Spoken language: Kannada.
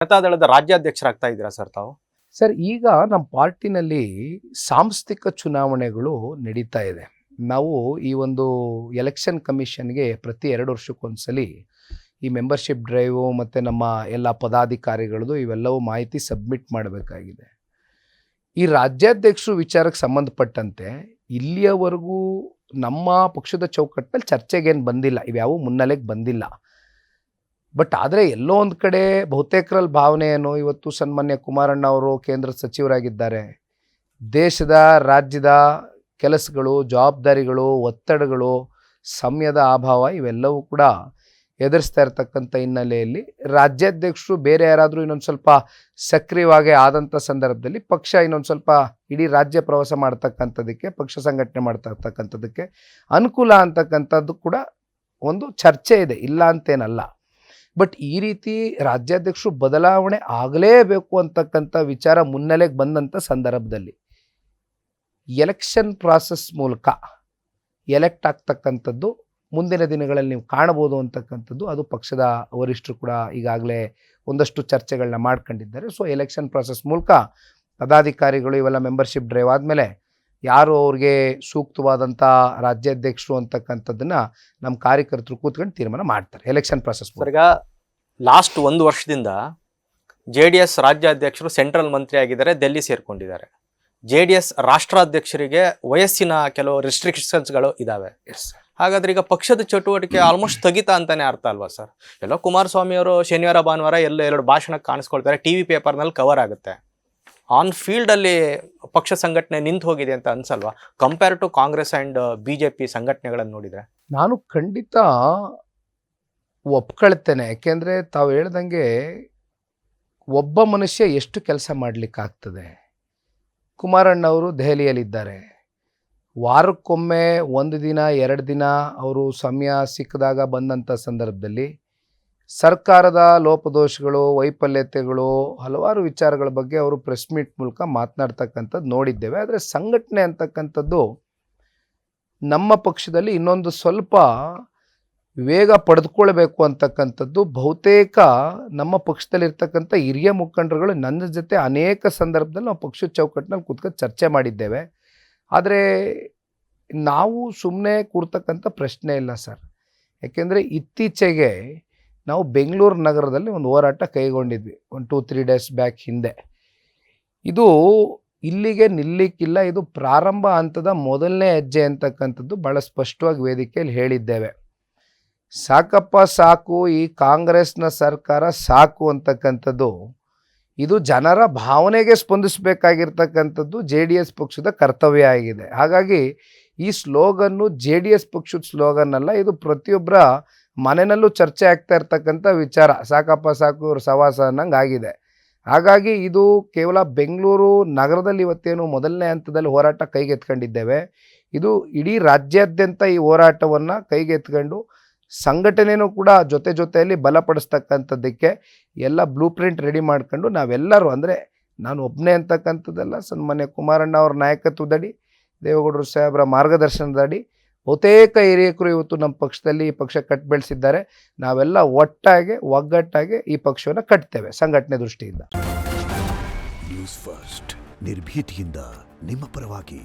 ಜನತಾದಳದ ರಾಜ್ಯಾಧ್ಯಕ್ಷರಾಗ್ತಾ ಇದ್ದೀರಾ ಸರ್ ತಾವು? ಸರ್, ಈಗ ನಮ್ಮ ಪಾರ್ಟಿನಲ್ಲಿ ಸಾಂಸ್ಥಿಕ ಚುನಾವಣೆಗಳು ನಡೀತಾ ಇದೆ. ನಾವು ಈ ಒಂದು ಎಲೆಕ್ಷನ್ ಕಮಿಷನ್ಗೆ ಪ್ರತಿ 2 ವರ್ಷಕ್ಕೊಂದ್ಸಲಿ ಈ ಮೆಂಬರ್ಶಿಪ್ ಡ್ರೈವು ಮತ್ತು ನಮ್ಮ ಎಲ್ಲ ಪದಾಧಿಕಾರಿಗಳದ್ದು ಇವೆಲ್ಲವೂ ಮಾಹಿತಿ ಸಬ್ಮಿಟ್ ಮಾಡಬೇಕಾಗಿದೆ. ಈ ರಾಜ್ಯಾಧ್ಯಕ್ಷರು ವಿಚಾರಕ್ಕೆ ಸಂಬಂಧಪಟ್ಟಂತೆ ಇಲ್ಲಿಯವರೆಗೂ ನಮ್ಮ ಪಕ್ಷದ ಚೌಕಟ್ಟಿನಲ್ಲಿ ಚರ್ಚೆಗೇನು ಬಂದಿಲ್ಲ, ಇವ್ಯಾವೂ ಮುನ್ನೆಲೆಗೆ ಬಂದಿಲ್ಲ. ಬಟ್ ಆದರೆ ಎಲ್ಲೋ ಒಂದು ಕಡೆ ಬಹುತೇಕರಲ್ಲಿ ಭಾವನೆ ಏನು, ಇವತ್ತು ಸನ್ಮಾನ್ಯ ಕುಮಾರಣ್ಣ ಅವರು ಕೇಂದ್ರ ಸಚಿವರಾಗಿದ್ದಾರೆ. ದೇಶದ ರಾಜ್ಯದ ಕೆಲಸಗಳು, ಜವಾಬ್ದಾರಿಗಳು, ಒತ್ತಡಗಳು, ಸಮಯದ ಅಭಾವ ಇವೆಲ್ಲವೂ ಕೂಡ ಎದುರಿಸ್ತಾ ಇರತಕ್ಕಂಥ ಹಿನ್ನೆಲೆಯಲ್ಲಿ ರಾಜ್ಯಾಧ್ಯಕ್ಷರು ಬೇರೆ ಯಾರಾದರೂ ಇನ್ನೊಂದು ಸ್ವಲ್ಪ ಸಕ್ರಿಯವಾಗಿ ಆದಂಥ ಸಂದರ್ಭದಲ್ಲಿ ಪಕ್ಷ ಇನ್ನೊಂದು ಸ್ವಲ್ಪ ಇಡೀ ರಾಜ್ಯ ಪ್ರವಾಸ ಮಾಡ್ತಕ್ಕಂಥದ್ದಕ್ಕೆ, ಪಕ್ಷ ಸಂಘಟನೆ ಮಾಡ್ತಕ್ಕಂಥದ್ದಕ್ಕೆ ಅನುಕೂಲ ಅಂತಕ್ಕಂಥದ್ದು ಕೂಡ ಒಂದು ಚರ್ಚೆ ಇದೆ, ಇಲ್ಲ ಅಂತೇನಲ್ಲ. ಬಟ್ ಈ ರೀತಿ ರಾಜ್ಯಾಧ್ಯಕ್ಷರು ಬದಲಾವಣೆ ಆಗಲೇಬೇಕು ಅಂತಕ್ಕಂಥ ವಿಚಾರ ಮುನ್ನೆಲೆಗೆ ಬಂದಂಥ ಸಂದರ್ಭದಲ್ಲಿ ಎಲೆಕ್ಷನ್ ಪ್ರಾಸೆಸ್ ಮೂಲಕ ಎಲೆಕ್ಟ್ ಆಗ್ತಕ್ಕಂಥದ್ದು ಮುಂದಿನ ದಿನಗಳಲ್ಲಿ ನೀವು ಕಾಣಬಹುದು ಅಂತಕ್ಕಂಥದ್ದು, ಅದು ಪಕ್ಷದ ವರಿಷ್ಠರು ಕೂಡ ಈಗಾಗಲೇ ಒಂದಷ್ಟು ಚರ್ಚೆಗಳನ್ನ ಮಾಡ್ಕೊಂಡಿದ್ದಾರೆ. ಸೊ ಎಲೆಕ್ಷನ್ ಪ್ರಾಸೆಸ್ ಮೂಲಕ ಪದಾಧಿಕಾರಿಗಳು ಇವೆಲ್ಲ ಮೆಂಬರ್ಶಿಪ್ ಡ್ರೈವ್ ಆದಮೇಲೆ ಯಾರು ಅವ್ರಿಗೆ ಸೂಕ್ತವಾದಂಥ ರಾಜ್ಯಾಧ್ಯಕ್ಷರು ಅಂತಕ್ಕಂಥದ್ದನ್ನು ನಮ್ಮ ಕಾರ್ಯಕರ್ತರು ಕೂತ್ಕೊಂಡು ತೀರ್ಮಾನ ಮಾಡ್ತಾರೆ ಎಲೆಕ್ಷನ್ ಪ್ರಾಸೆಸ್. ಈಗ ಲಾಸ್ಟ್ 1 ವರ್ಷದಿಂದ JDS ರಾಜ್ಯಾಧ್ಯಕ್ಷರು ಸೆಂಟ್ರಲ್ ಮಂತ್ರಿ ಆಗಿದ್ದಾರೆ, ಡೆಲ್ಲಿ ಸೇರ್ಕೊಂಡಿದ್ದಾರೆ. JDS ರಾಷ್ಟ್ರಾಧ್ಯಕ್ಷರಿಗೆ ವಯಸ್ಸಿನ ಕೆಲವು ರಿಸ್ಟ್ರಿಕ್ಷನ್ಸ್ಗಳು ಇದ್ದಾವೆ. ಹಾಗಾದ್ರೆ ಈಗ ಪಕ್ಷದ ಚಟುವಟಿಕೆ ಆಲ್ಮೋಸ್ಟ್ ಸ್ಥಗಿತ ಅಂತಾನೆ ಅರ್ಥ ಅಲ್ವಾ ಸರ್? ಎಲ್ಲೋ ಕುಮಾರಸ್ವಾಮಿ ಅವರು ಶನಿವಾರ ಭಾನುವಾರ ಎಲ್ಲ 2 ಭಾಷಣಕ್ಕೆ ಕಾಣಿಸ್ಕೊಳ್ತಾರೆ, TV ಪೇಪರ್ನಲ್ಲಿ ಕವರ್ ಆಗುತ್ತೆ. ಆನ್ ಫೀಲ್ಡಲ್ಲಿ ಪಕ್ಷ ಸಂಘಟನೆ ನಿಂತು ಹೋಗಿದೆ ಅಂತ ಅನ್ಸಲ್ವಾ, compare to Congress and BJP ಸಂಘಟನೆಗಳನ್ನು ನೋಡಿದರೆ? ನಾನು ಖಂಡಿತ ಒಪ್ಕೊಳ್ತೇನೆ. ಯಾಕೆಂದರೆ ತಾವು ಹೇಳ್ದಂಗೆ ಒಬ್ಬ ಮನುಷ್ಯ ಎಷ್ಟು ಕೆಲಸ ಮಾಡಲಿಕ್ಕಾಗ್ತದೆ. ಕುಮಾರಣ್ಣವರು ದೆಹಲಿಯಲ್ಲಿದ್ದಾರೆ, ವಾರಕ್ಕೊಮ್ಮೆ 1 ದಿನ 2 ದಿನ ಅವರು ಸಮಯ ಸಿಕ್ಕಿದಾಗ ಬಂದಂಥ ಸಂದರ್ಭದಲ್ಲಿ ಸರ್ಕಾರದ ಲೋಪದೋಷಗಳು, ವೈಫಲ್ಯತೆಗಳು, ಹಲವಾರು ವಿಚಾರಗಳ ಬಗ್ಗೆ ಅವರು ಪ್ರೆಸ್ ಮೀಟ್ ಮೂಲಕ ಮಾತನಾಡ್ತಕ್ಕಂಥದ್ದು ನೋಡಿದ್ದೇವೆ. ಆದರೆ ಸಂಘಟನೆ ಅಂತಕ್ಕಂಥದ್ದು ನಮ್ಮ ಪಕ್ಷದಲ್ಲಿ ಇನ್ನೊಂದು ಸ್ವಲ್ಪ ವೇಗ ಪಡೆದುಕೊಳ್ಬೇಕು ಅಂತಕ್ಕಂಥದ್ದು ಬಹುತೇಕ ನಮ್ಮ ಪಕ್ಷದಲ್ಲಿರ್ತಕ್ಕಂಥ ಹಿರಿಯ ಮುಖಂಡರುಗಳು ನನ್ನ ಜೊತೆ ಅನೇಕ ಸಂದರ್ಭದಲ್ಲಿ ನಾವು ಪಕ್ಷದ ಚೌಕಟ್ಟಿನಲ್ಲಿ ಕೂತ್ಕೊಂಡು ಚರ್ಚೆ ಮಾಡಿದ್ದೇವೆ. ಆದರೆ ನಾವು ಸುಮ್ಮನೆ ಕೂರ್ತಕ್ಕಂಥ ಪ್ರಶ್ನೆ ಇಲ್ಲ ಸರ್. ಯಾಕೆಂದರೆ ಇತ್ತೀಚೆಗೆ ನಾವು ಬೆಂಗಳೂರು ನಗರದಲ್ಲಿ ಒಂದು ಹೋರಾಟ ಕೈಗೊಂಡಿದ್ವಿ 1-2-3 ಡೇಸ್ ಬ್ಯಾಕ್ ಹಿಂದೆ. ಇದು ಇಲ್ಲಿಗೆ ನಿಲ್ಲಿಕ್ಕಿಲ್ಲ, ಇದು ಪ್ರಾರಂಭ ಹಂತದ ಮೊದಲನೇ ಹೆಜ್ಜೆ ಅಂತಕ್ಕಂಥದ್ದು ಭಾಳ ಸ್ಪಷ್ಟವಾಗಿ ವೇದಿಕೆಯಲ್ಲಿ ಹೇಳಿದ್ದೇವೆ. ಸಾಕಪ್ಪ ಸಾಕು, ಈ ಕಾಂಗ್ರೆಸ್ನ ಸರ್ಕಾರ ಸಾಕು ಅಂತಕ್ಕಂಥದ್ದು ಇದು ಜನರ ಭಾವನೆಗೆ ಸ್ಪಂದಿಸಬೇಕಾಗಿರ್ತಕ್ಕಂಥದ್ದು JDS ಪಕ್ಷದ ಕರ್ತವ್ಯ ಆಗಿದೆ. ಹಾಗಾಗಿ ಈ ಸ್ಲೋಗನ್ನು JDS ಪಕ್ಷದ ಸ್ಲೋಗನ್ ಅಲ್ಲ, ಇದು ಪ್ರತಿಯೊಬ್ಬರ ಮನೆಯಲ್ಲೂ ಚರ್ಚೆ ಆಗ್ತಾ ಇರ್ತಕ್ಕಂಥ ವಿಚಾರ. ಸಾಕಪ್ಪ ಸಾಕು ಇವರು ಸವಾಸ ಅನ್ನಂಗೆ ಆಗಿದೆ. ಹಾಗಾಗಿ ಇದು ಕೇವಲ ಬೆಂಗಳೂರು ನಗರದಲ್ಲಿ ಇವತ್ತೇನು ಮೊದಲನೇ ಹಂತದಲ್ಲಿ ಹೋರಾಟ ಕೈಗೆತ್ಕೊಂಡಿದ್ದೇವೆ, ಇದು ಇಡೀ ರಾಜ್ಯಾದ್ಯಂತ ಈ ಹೋರಾಟವನ್ನು ಕೈಗೆತ್ಕೊಂಡು ಸಂಘಟನೆಯೂ ಕೂಡ ಜೊತೆಯಲ್ಲಿ ಬಲಪಡಿಸ್ತಕ್ಕಂಥದ್ದಕ್ಕೆ ಎಲ್ಲ ಬ್ಲೂ ಪ್ರಿಂಟ್ ರೆಡಿ ಮಾಡ್ಕೊಂಡು ನಾವೆಲ್ಲರೂ, ಅಂದರೆ ನಾನು ಒಬ್ಬನೇ ಅಂತಕ್ಕಂಥದ್ದೆಲ್ಲ, ಸನ್ಮಾನ್ಯ ಕುಮಾರಣ್ಣ ಅವರ ನಾಯಕತ್ವದಡಿ, ದೇವೇಗೌಡರು ಸಾಹೇಬರ ಮಾರ್ಗದರ್ಶನದಡಿ ಬಹುತೇಕ ಹಿರಿಯಕರು ಇವತ್ತು ನಮ್ಮ ಪಕ್ಷದಲ್ಲಿ ಈ ಪಕ್ಷ ಕಟ್ ಬೆಳೆಸಿದ್ದಾರೆ. ನಾವೆಲ್ಲ ಒಗ್ಗಟ್ಟಾಗಿ ಈ ಪಕ್ಷವನ್ನು ಕಟ್ತೇವೆ ಸಂಘಟನೆ ದೃಷ್ಟಿಯಿಂದ. ನ್ಯೂಸ್ ಫಸ್ಟ್, ನಿರ್ಭೀತಿಯಿಂದ ನಿಮ್ಮ ಪರವಾಗಿ.